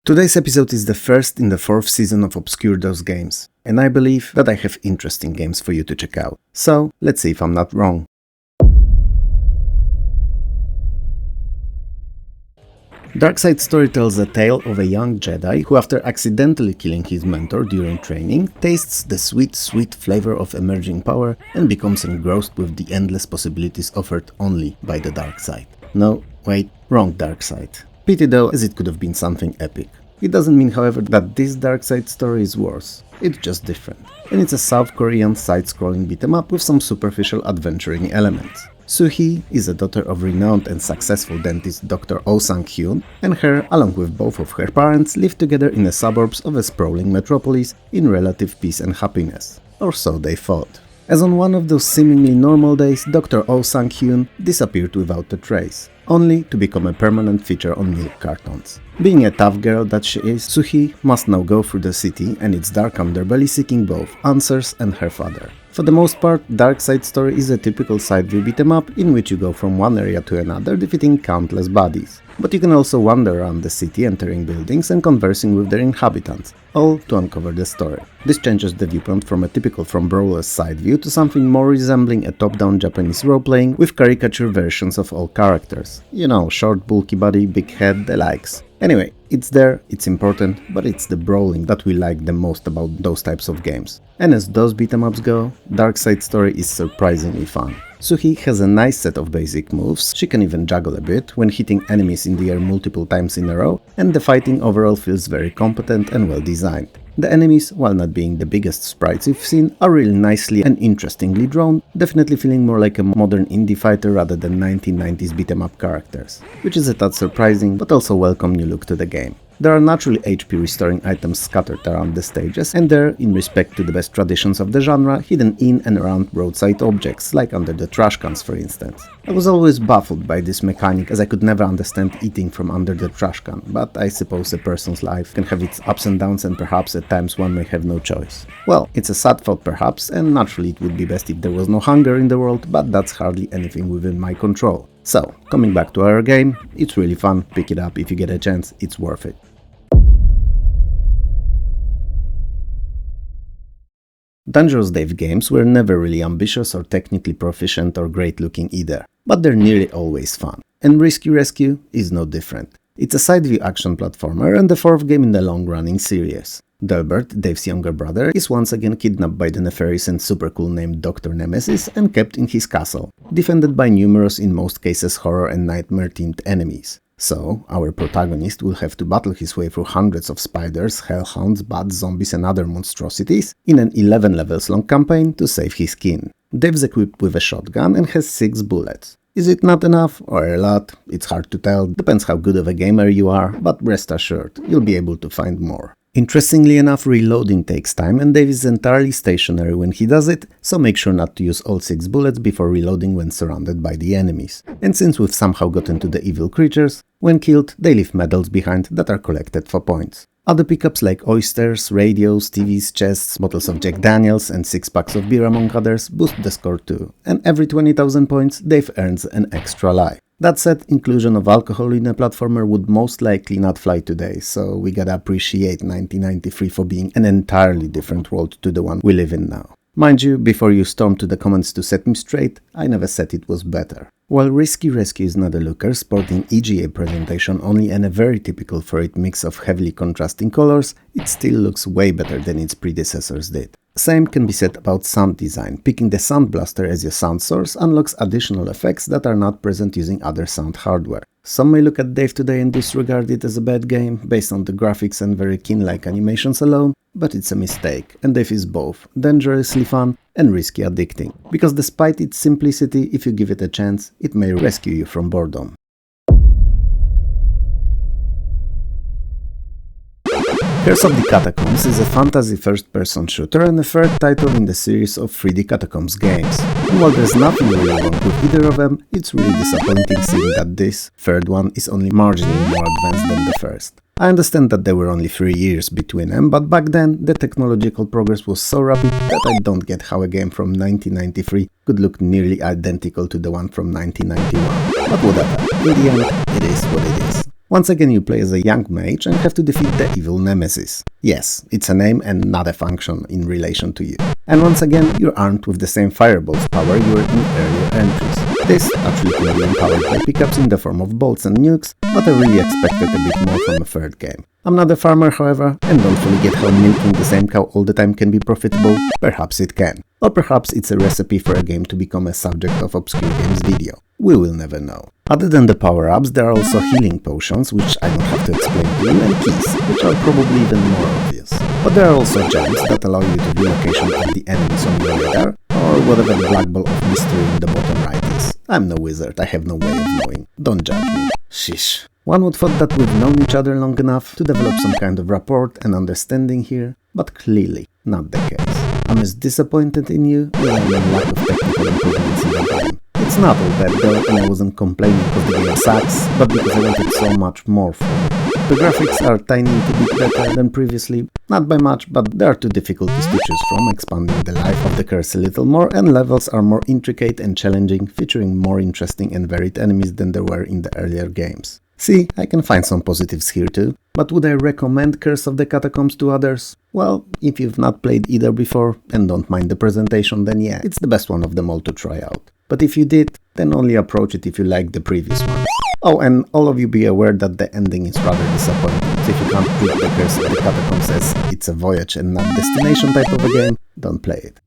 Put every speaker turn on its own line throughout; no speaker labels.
Today's episode is the first in the 4th season of Obscure Those Games, and I believe that I have interesting games for you to check out. So, let's see if I'm not wrong. Darkside Story tells the tale of a young Jedi who, after accidentally killing his mentor during training, tastes the sweet flavor of emerging power and becomes engrossed with the endless possibilities offered only by the dark side. No, wait, wrong dark side. Pity though, as it could have been something epic. It doesn't mean, however, that this Darkside story is worse. It's just different. And it's a South Korean side-scrolling beat-em-up with some superficial adventuring elements. Soo-hee is a daughter of renowned and successful dentist Dr. Oh Sang-hyun, and her, along with both of her parents, live together in the suburbs of a sprawling metropolis in relative peace and happiness. Or so they thought. As on one of those seemingly normal days, Dr. Oh Sang-hyun disappeared without a trace, only to become a permanent feature on milk cartons. Being a tough girl that she is, Soo-hee must now go through the city and its dark underbelly seeking both answers and her father. For the most part, Darkside Story is a typical side-view beat-em-up in which you go from one area to another defeating countless baddies. But you can also wander around the city, entering buildings and conversing with their inhabitants, all to uncover the story. This changes the viewpoint from a typical From Brawler's side view to something more resembling a top-down Japanese role-playing with caricature versions of all characters. You know, short, bulky body, big head, the likes. Anyway, it's there, it's important, but it's the brawling that we like the most about those types of games. And as those beat-em-ups go, Darkside Story is surprisingly fun. Soo-hee has a nice set of basic moves, she can even juggle a bit when hitting enemies in the air multiple times in a row, and the fighting overall feels very competent and well designed. The enemies, while not being the biggest sprites you've seen, are really nicely and interestingly drawn, definitely feeling more like a modern indie fighter rather than 1990s beat-em-up characters, which is a tad surprising but also welcome new look to the game. There are naturally HP restoring items scattered around the stages, and they're, in respect to the best traditions of the genre, hidden in and around roadside objects, like under the trash cans for instance. I was always baffled by this mechanic as I could never understand eating from under the trash can, but I suppose a person's life can have its ups and downs and perhaps at times one may have no choice. Well, it's a sad thought perhaps, and naturally it would be best if there was no hunger in the world, but that's hardly anything within my control. So, coming back to our game, it's really fun, pick it up if you get a chance, it's worth it. Dangerous Dave games were never really ambitious or technically proficient or great looking either, but they're nearly always fun. And Risky Rescue is no different. It's a side-view action platformer and the 4th game in the long-running series. Delbert, Dave's younger brother, is once again kidnapped by the nefarious and super cool named Dr. Nemesis and kept in his castle, defended by numerous, in most cases horror and nightmare-themed enemies. So, our protagonist will have to battle his way through hundreds of spiders, hellhounds, bats, zombies and other monstrosities in an 11 levels long campaign to save his kin. Dave's equipped with a shotgun and has 6 bullets. Is it not enough or a lot? It's hard to tell, depends how good of a gamer you are, but rest assured, you'll be able to find more. Interestingly enough, reloading takes time and Dave is entirely stationary when he does it, so make sure not to use all 6 bullets before reloading when surrounded by the enemies. And since we've somehow gotten to the evil creatures, when killed they leave medals behind that are collected for points. Other pickups like oysters, radios, TVs, chests, bottles of Jack Daniels and 6 packs of beer among others boost the score too, and every 20,000 points Dave earns an extra life. That said, inclusion of alcohol in a platformer would most likely not fly today, so we gotta appreciate 1993 for being an entirely different world to the one we live in now. Mind you, before you storm to the comments to set me straight, I never said it was better. While Risky Rescue is not a looker, sporting EGA presentation only and a very typical for it mix of heavily contrasting colors, it still looks way better than its predecessors did. Same can be said about sound design. Picking the Sound Blaster as your sound source unlocks additional effects that are not present using other sound hardware. Some may look at Dave today and disregard it as a bad game, based on the graphics and very keen-like animations alone, but it's a mistake, and Dave is both dangerously fun and risky addicting, because despite its simplicity, if you give it a chance, it may rescue you from boredom. Curse of the Catacombs is a fantasy first-person shooter and the 3rd title in the series of 3D Catacombs games. And while there's nothing really wrong with either of them, it's really disappointing seeing that this 3rd one is only marginally more advanced than the 1st. I understand that there were only 3 years between them, but back then the technological progress was so rapid that I don't get how a game from 1993 could look nearly identical to the one from 1991. But whatever, in the end, it is what it is. Once again you play as a young mage and have to defeat the evil nemesis. Yes, it's a name and not a function in relation to you. And once again you're armed with the same fireballs power you were in earlier entries. This actually can be empowered by pickups in the form of bolts and nukes, but I really expected a bit more from a third game. I'm not a farmer, however, and don't fully get how milking the same cow all the time can be profitable. Perhaps it can. Or perhaps it's a recipe for a game to become a subject of Obscure Games video. We will never know. Other than the power-ups, there are also healing potions, which I don't have to explain to you, and keys, which are probably even more obvious. But there are also gems that allow you to view location of the enemies on your radar, or whatever the black ball of mystery in the bottom right is. I'm no wizard, I have no way of knowing. Don't judge me. Sheesh. One would thought that we've known each other long enough to develop some kind of rapport and understanding here, but clearly not the case. I'm as disappointed in you as I am in lack of technical improvements in the game. It's not all bad though, and I wasn't complaining because the game sucks, but because I wanted so much more from it. The graphics are tiny to bit better than previously, not by much, but there are two difficulties to choose from, expanding the life of the curse a little more, and levels are more intricate and challenging, featuring more interesting and varied enemies than there were in the earlier games. See, I can find some positives here too, but would I recommend Curse of the Catacombs to others? Well, if you've not played either before and don't mind the presentation, then yeah, it's the best one of them all to try out. But if you did, then only approach it if you liked the previous ones. Oh, and all of you be aware that the ending is rather disappointing, so if you can't treat the Curse of the Catacombs as it's a voyage and not destination type of a game, don't play it.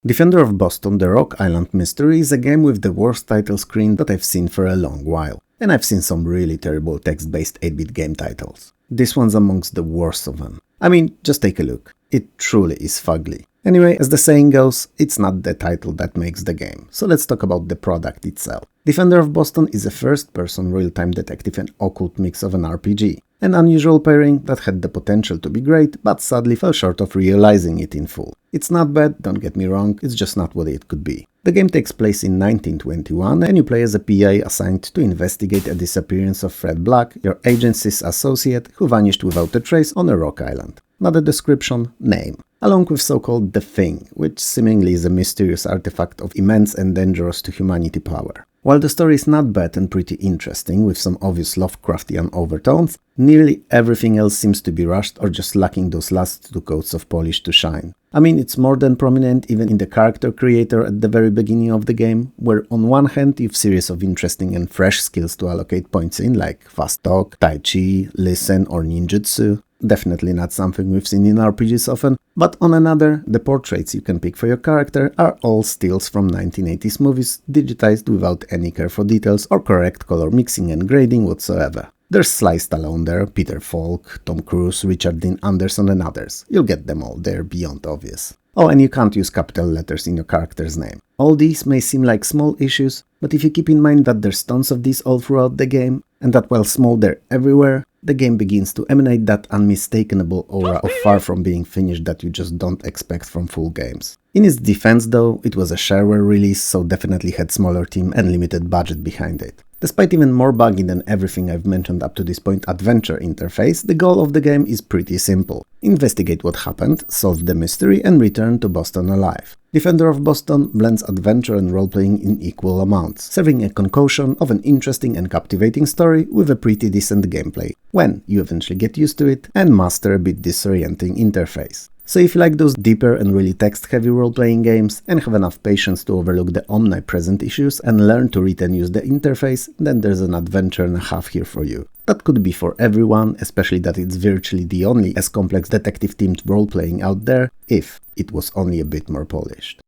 Defender of Boston: The Rock Island Mystery is a game with the worst title screen that I've seen for a long while, and I've seen some really terrible text-based 8-bit game titles. This one's amongst the worst of them. I mean, just take a look. It truly is fugly. Anyway, as the saying goes, it's not the title that makes the game, so let's talk about the product itself. Defender of Boston is a first-person real-time detective and occult mix of an RPG. An unusual pairing that had the potential to be great, but sadly fell short of realizing it in full. It's not bad, don't get me wrong, it's just not what it could be. The game takes place in 1921 and you play as a PI assigned to investigate a disappearance of Fred Black, your agency's associate who vanished without a trace on a rock island. Not a description, name. Along with so-called The Thing, which seemingly is a mysterious artifact of immense and dangerous to humanity power. While the story is not bad and pretty interesting, with some obvious Lovecraftian overtones, nearly everything else seems to be rushed or just lacking those last two coats of polish to shine. I mean, it's more than prominent even in the character creator at the very beginning of the game, where on one hand you've series of interesting and fresh skills to allocate points in, like fast talk, tai chi, listen or ninjutsu. Definitely not something we've seen in RPGs often, but on another, the portraits you can pick for your character are all stills from 1980s movies, digitized without any care for details or correct color mixing and grading whatsoever. There's Sly Stallone there, Peter Falk, Tom Cruise, Richard Dean Anderson and others. You'll get them all, they're beyond obvious. Oh, and you can't use capital letters in your character's name. All these may seem like small issues, but if you keep in mind that there's tons of these all throughout the game, and that while small they're everywhere, the game begins to emanate that unmistakable aura of far from being finished that you just don't expect from full games. In its defense though, it was a shareware release, so definitely had smaller team and limited budget behind it. Despite even more buggy than everything I've mentioned up to this point adventure interface, the goal of the game is pretty simple. Investigate what happened, solve the mystery and return to Boston alive. Defender of Boston blends adventure and roleplaying in equal amounts, serving a concoction of an interesting and captivating story with a pretty decent gameplay, when you eventually get used to it and master a bit disorienting interface. So if you like those deeper and really text-heavy role-playing games and have enough patience to overlook the omnipresent issues and learn to read and use the interface, then there's an adventure and a half here for you. That could be for everyone, especially that it's virtually the only as complex detective-themed role-playing out there, if it was only a bit more polished.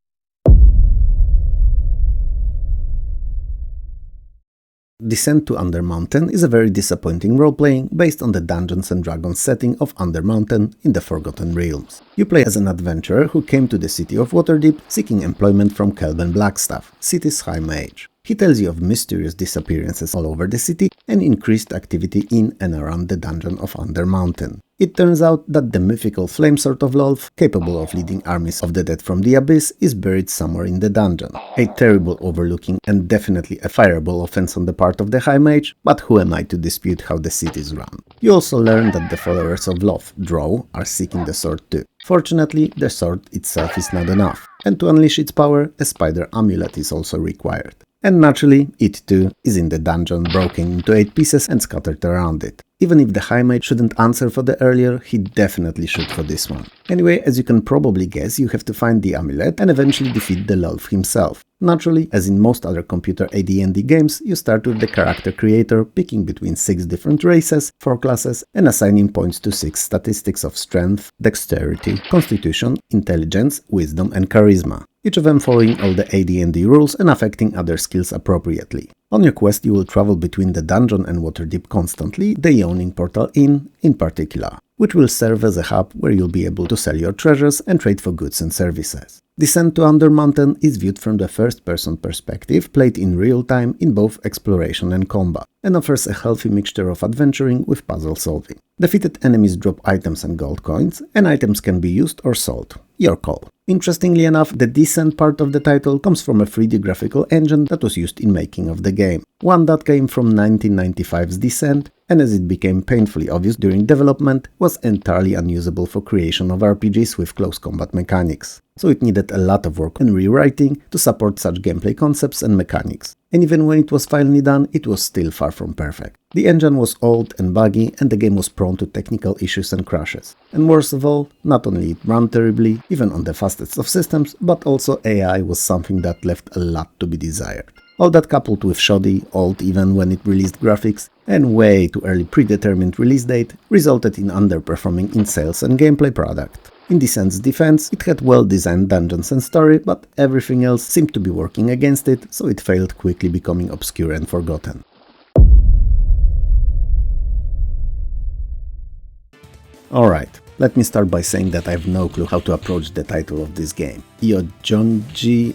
Descent to Undermountain is a very disappointing role-playing based on the Dungeons & Dragons setting of Undermountain in the Forgotten Realms. You play as an adventurer who came to the city of Waterdeep seeking employment from Kelben Blackstaff, city's High Mage. He tells you of mysterious disappearances all over the city and increased activity in and around the dungeon of Undermountain. It turns out that the mythical Flamesword of Lolth, capable of leading armies of the dead from the abyss, is buried somewhere in the dungeon. A terrible overlooking and definitely a fireable offense on the part of the High Mage, but who am I to dispute how the city is run? You also learn that the followers of Lolth, Drow, are seeking the sword too. Fortunately, the sword itself is not enough, and to unleash its power, a spider amulet is also required. And naturally, it too is in the dungeon, broken into 8 pieces and scattered around it. Even if the High Mage shouldn't answer for the earlier, he definitely should for this one. Anyway, as you can probably guess, you have to find the amulet and eventually defeat the Lolth himself. Naturally, as in most other computer AD&D games, you start with the character creator, picking between 6 different races, 4 classes, and assigning points to 6 statistics of strength, dexterity, constitution, intelligence, wisdom, and charisma, each of them following all the AD&D rules and affecting other skills appropriately. On your quest, you will travel between the dungeon and Waterdeep constantly, the Yawning Portal Inn in particular, which will serve as a hub where you'll be able to sell your treasures and trade for goods and services. Descent to Undermountain is viewed from the first-person perspective, played in real time in both exploration and combat, and offers a healthy mixture of adventuring with puzzle solving. Defeated enemies drop items and gold coins, and items can be used or sold. Your call. Interestingly enough, the Descent part of the title comes from a 3D graphical engine that was used in making of the game, one that came from 1995's Descent, and as it became painfully obvious during development, was entirely unusable for creation of RPGs with close combat mechanics. So it needed a lot of work and rewriting to support such gameplay concepts and mechanics. And even when it was finally done, it was still far from perfect. The engine was old and buggy, and the game was prone to technical issues and crashes. And worst of all, not only it ran terribly, even on the fastest of systems, but also AI was something that left a lot to be desired. All that coupled with shoddy, old even when it released graphics, and way too early predetermined release date, resulted in underperforming in sales and gameplay product. In Descent's defense, it had well-designed dungeons and story, but everything else seemed to be working against it, so it failed, quickly becoming obscure and forgotten. Alright, let me start by saying that I have no clue how to approach the title of this game. Eojjeonji?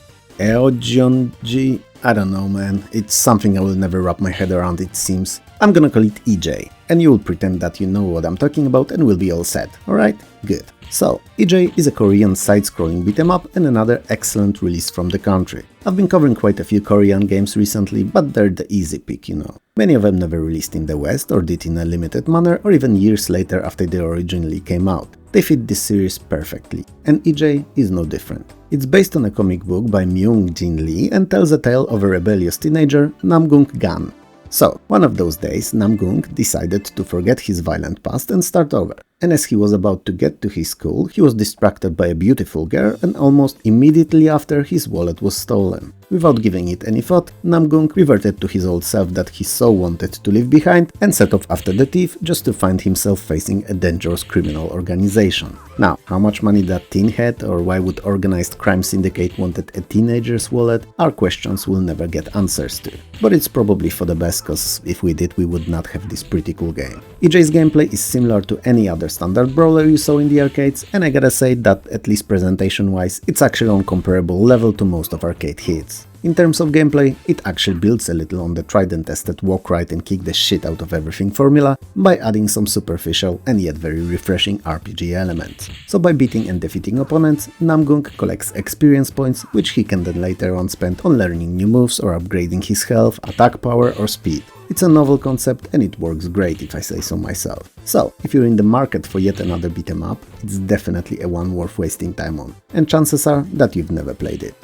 I don't know, man. It's something I will never wrap my head around, it seems. I'm gonna call it EJ, and you will pretend that you know what I'm talking about and we'll be all set, alright? Good. So, EJ is a Korean side-scrolling beat-em-up and another excellent release from the country. I've been covering quite a few Korean games recently, but they're the easy pick, you know. Many of them never released in the West, or did in a limited manner, or even years later after they originally came out. They fit this series perfectly, and EJ is no different. It's based on a comic book by Myung-Jin Lee and tells a tale of a rebellious teenager, Namgung-gan. So, one of those days, Namgung decided to forget his violent past and start over. And as he was about to get to his school, he was distracted by a beautiful girl, and almost immediately after, his wallet was stolen. Without giving it any thought, Namgung reverted to his old self that he so wanted to leave behind and set off after the thief, just to find himself facing a dangerous criminal organization. Now, how much money that teen had, or why would organized crime syndicate wanted a teenager's wallet, are questions we'll never get answers to. But it's probably for the best, cause if we did, we would not have this pretty cool game. EJ's gameplay is similar to any other standard brawler you saw in the arcades, and I gotta say that, at least presentation-wise, it's actually on comparable level to most of arcade hits. In terms of gameplay, it actually builds a little on the tried and tested walk right and kick the shit out of everything formula by adding some superficial and yet very refreshing RPG elements. So by beating and defeating opponents, Namgung collects experience points, which he can then later on spend on learning new moves or upgrading his health, attack power or speed. It's a novel concept and it works great if I say so myself. So, if you're in the market for yet another beat 'em up, it's definitely a one worth wasting time on, and chances are that you've never played it.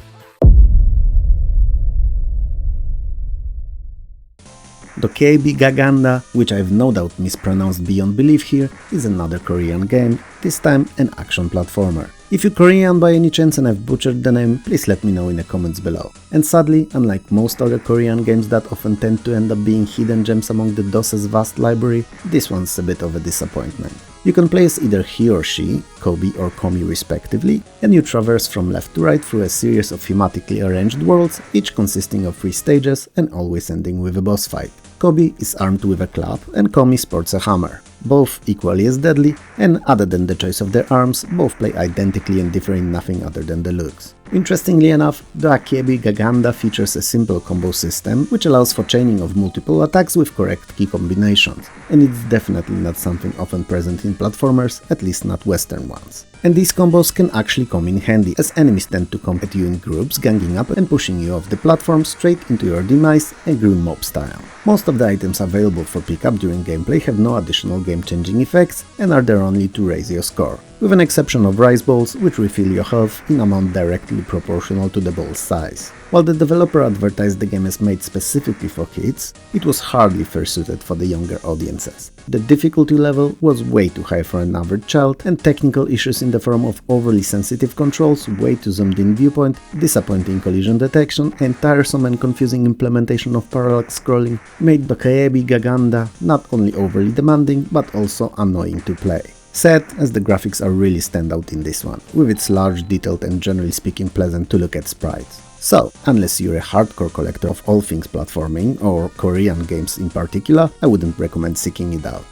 Dokkaebi-Ga Ganda, which I've no doubt mispronounced beyond belief here, is another Korean game, this time an action platformer. If you're Korean by any chance and I've butchered the name, please let me know in the comments below. And sadly, unlike most other Korean games that often tend to end up being hidden gems among the DOS's vast library, this one's a bit of a disappointment. You can play as either he or she, Kobe or Komi respectively, and you traverse from left to right through a series of thematically arranged worlds, each consisting of 3 stages and always ending with a boss fight. Kobe is armed with a club and Komi sports a hammer, both equally as deadly, and other than the choice of their arms, both play identically and differ in nothing other than the looks. Interestingly enough, Dokkaebi-Ga Ganda features a simple combo system which allows for chaining of multiple attacks with correct key combinations, and it's definitely not something often present in platformers, at least not Western ones. And these combos can actually come in handy, as enemies tend to come at you in groups, ganging up and pushing you off the platform straight into your demise, Angry Mob style. Most of the items available for pickup during gameplay have no additional game-changing effects and are there only to raise your score, with an exception of rice balls, which refill your health in amount directly proportional to the ball's size. While the developer advertised the game as made specifically for kids, it was hardly fair suited for the younger audiences. The difficulty level was way too high for an average child, and technical issues in the form of overly sensitive controls, way too zoomed-in viewpoint, disappointing collision detection, and tiresome and confusing implementation of parallax scrolling made Dokkaebi-Ga Ganda not only overly demanding, but also annoying to play. Sad, as the graphics are really stand out in this one, with its large, detailed and generally speaking pleasant to look at sprites. So, unless you're a hardcore collector of all things platforming, or Korean games in particular, I wouldn't recommend seeking it out.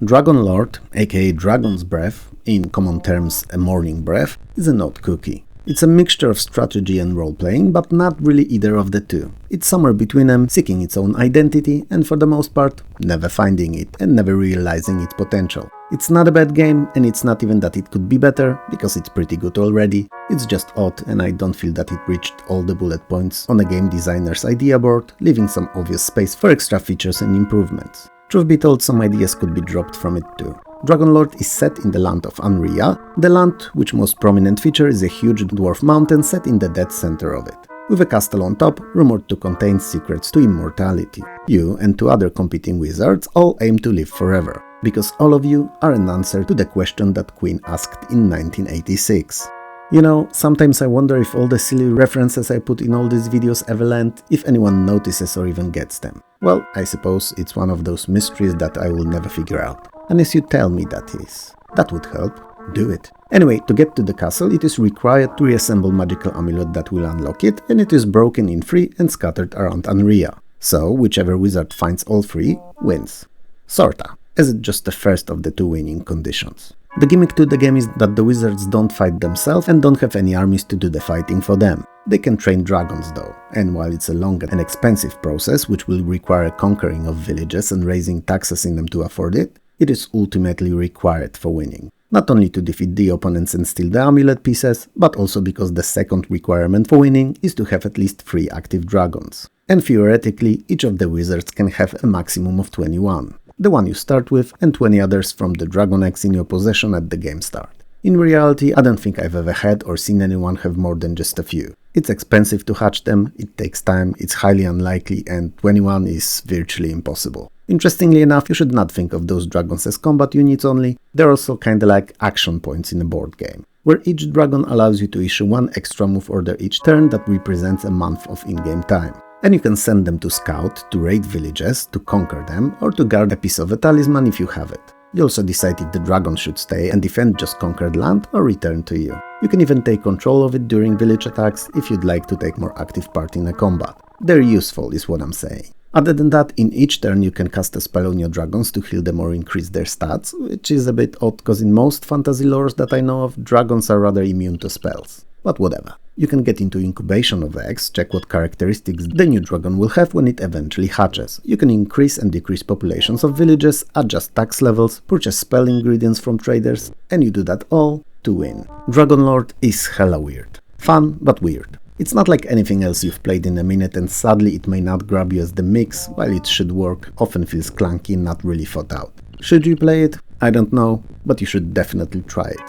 Dragon Lord, aka Dragon's Breath, in common terms a morning breath, is an odd cookie. It's a mixture of strategy and role-playing, but not really either of the two. It's somewhere between them, seeking its own identity, and for the most part, never finding it and never realizing its potential. It's not a bad game, and it's not even that it could be better, because it's pretty good already. It's just odd, and I don't feel that it reached all the bullet points on a game designer's idea board, leaving some obvious space for extra features and improvements. Truth be told, some ideas could be dropped from it too. Dragon Lord is set in the land of Unria, the land which most prominent feature is a huge dwarf mountain set in the dead center of it, with a castle on top rumored to contain secrets to immortality. You and two other competing wizards all aim to live forever, because all of you are an answer to the question that Queen asked in 1986. You know, sometimes I wonder if all the silly references I put in all these videos ever land, if anyone notices or even gets them. Well, I suppose it's one of those mysteries that I will never figure out. Unless you tell me that is. That would help. Do it. Anyway, to get to the castle, it is required to reassemble magical amulet that will unlock it, and it is broken in three and scattered around Unria. So, whichever wizard finds all three, wins. Sorta, as it's just the first of the two winning conditions. The gimmick to the game is that the wizards don't fight themselves and don't have any armies to do the fighting for them. They can train dragons though, and while it's a long and expensive process which will require a conquering of villages and raising taxes in them to afford it, it is ultimately required for winning. Not only to defeat the opponents and steal the amulet pieces, but also because the second requirement for winning is to have at least 3 active dragons. And theoretically, each of the wizards can have a maximum of 21. The one you start with and 20 others from the dragon eggs in your possession at the game start. In reality, I don't think I've ever had or seen anyone have more than just a few. It's expensive to hatch them, it takes time, it's highly unlikely, and 21 is virtually impossible. Interestingly enough, you should not think of those dragons as combat units only, they're also kinda like action points in a board game, where each dragon allows you to issue 1 extra move order each turn that represents a month of in-game time. And you can send them to scout, to raid villages, to conquer them, or to guard a piece of a talisman if you have it. You also decide if the dragon should stay and defend just conquered land or return to you. You can even take control of it during village attacks if you'd like to take more active part in a combat. They're useful is what I'm saying. Other than that, in each turn you can cast a spell on your dragons to heal them or increase their stats, which is a bit odd because in most fantasy lores that I know of, dragons are rather immune to spells. But whatever. You can get into incubation of eggs, check what characteristics the new dragon will have when it eventually hatches. You can increase and decrease populations of villages, adjust tax levels, purchase spell ingredients from traders, and you do that all to win. Dragon Lord is hella weird. Fun, but weird. It's not like anything else you've played in a minute, and sadly it may not grab you as the mix, while it should work, often feels clunky and not really thought out. Should you play it? I don't know, but you should definitely try it.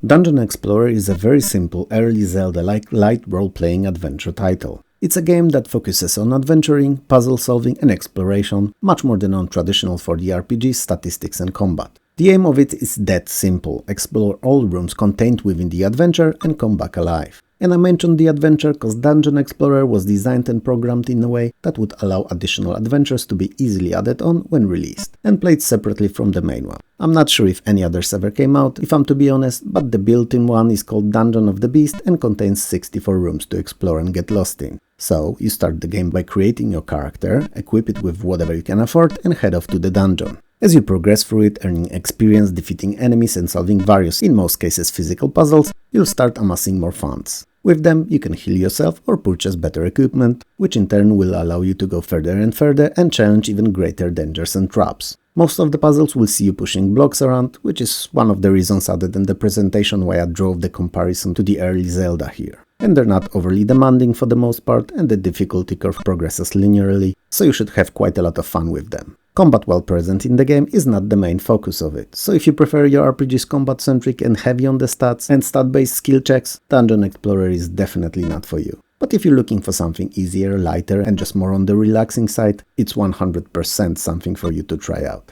Dungeon Explorer is a very simple, early Zelda-like light role-playing adventure title. It's a game that focuses on adventuring, puzzle solving and exploration, much more than on traditional 4D RPG statistics and combat. The aim of it is that simple: explore all rooms contained within the adventure and come back alive. And I mentioned the adventure because Dungeon Explorer was designed and programmed in a way that would allow additional adventures to be easily added on when released, and played separately from the main one. I'm not sure if any others ever came out, if I'm to be honest, but the built-in one is called Dungeon of the Beast and contains 64 rooms to explore and get lost in. So, you start the game by creating your character, equip it with whatever you can afford, and head off to the dungeon. As you progress through it, earning experience, defeating enemies and solving various, in most cases physical puzzles, you'll start amassing more funds. With them, you can heal yourself or purchase better equipment, which in turn will allow you to go further and further and challenge even greater dangers and traps. Most of the puzzles will see you pushing blocks around, which is one of the reasons other than the presentation why I drove the comparison to the early Zelda here. And they're not overly demanding for the most part, and the difficulty curve progresses linearly, so you should have quite a lot of fun with them. Combat, while present in the game, is not the main focus of it, so if you prefer your RPGs combat-centric and heavy on the stats and stat-based skill checks, Dungeon Explorer is definitely not for you. But if you're looking for something easier, lighter, and just more on the relaxing side, it's 100% something for you to try out.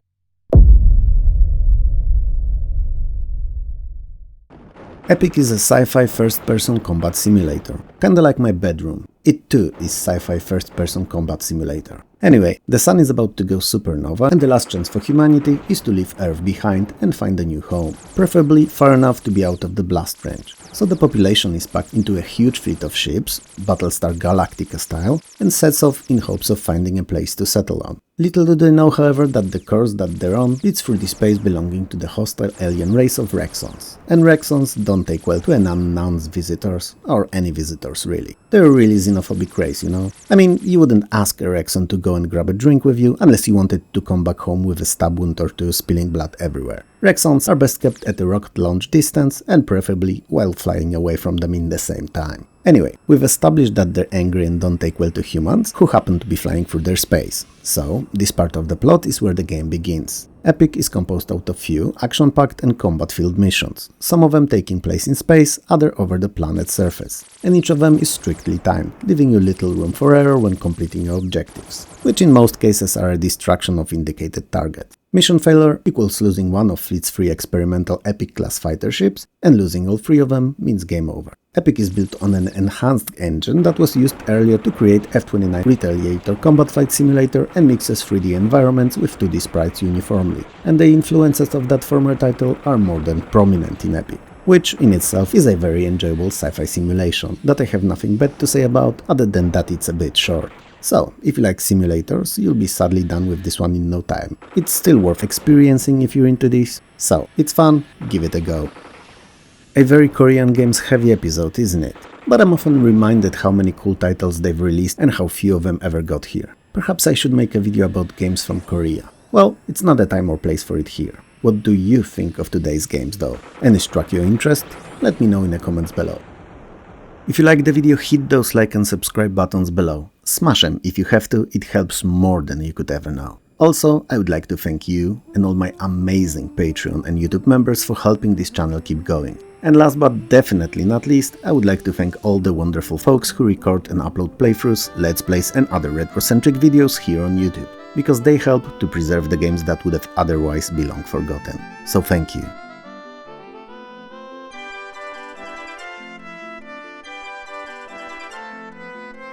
Epic is a sci-fi first-person combat simulator, kinda like my bedroom. It too is sci-fi first-person combat simulator. Anyway, the sun is about to go supernova and the last chance for humanity is to leave Earth behind and find a new home, preferably far enough to be out of the blast range. So the population is packed into a huge fleet of ships, Battlestar Galactica style, and sets off in hopes of finding a place to settle on. Little do they know, however, that the course that they're on leads through the space belonging to the hostile alien race of Rexons. And Rexons don't take well to unannounced visitors, or any visitors really. They're a really xenophobic race, you know? I mean, you wouldn't ask a Rexon to go and grab a drink with you unless you wanted to come back home with a stab wound or two spilling blood everywhere. Rexons are best kept at a rocket launch distance and preferably while flying away from them in the same time. Anyway, we've established that they're angry and don't take well to humans, who happen to be flying through their space. So, this part of the plot is where the game begins. Epic is composed out of few action-packed and combat-filled missions, some of them taking place in space, other over the planet's surface. And each of them is strictly timed, leaving you little room for error when completing your objectives, which in most cases are a distraction of indicated target. Mission failure equals losing one of Fleet's 3 experimental Epic-class fighter ships, and losing all 3 of them means game over. Epic is built on an enhanced engine that was used earlier to create F-29 Retaliator Combat Flight Simulator and mixes 3D environments with 2D sprites uniformly, and the influences of that former title are more than prominent in Epic, which in itself is a very enjoyable sci-fi simulation that I have nothing bad to say about other than that it's a bit short. So, if you like simulators, you'll be sadly done with this one in no time. It's still worth experiencing if you're into this, so it's fun, give it a go. A very Korean games heavy episode, isn't it? But I'm often reminded how many cool titles they've released and how few of them ever got here. Perhaps I should make a video about games from Korea. Well, it's not the time or place for it here. What do you think of today's games though? Any struck your interest? Let me know in the comments below. If you liked the video, hit those like and subscribe buttons below. Smash them if you have to, it helps more than you could ever know. Also, I would like to thank you and all my amazing Patreon and YouTube members for helping this channel keep going. And last but definitely not least, I would like to thank all the wonderful folks who record and upload playthroughs, let's plays and other retro-centric videos here on YouTube, because they help to preserve the games that would have otherwise been long forgotten. So thank you.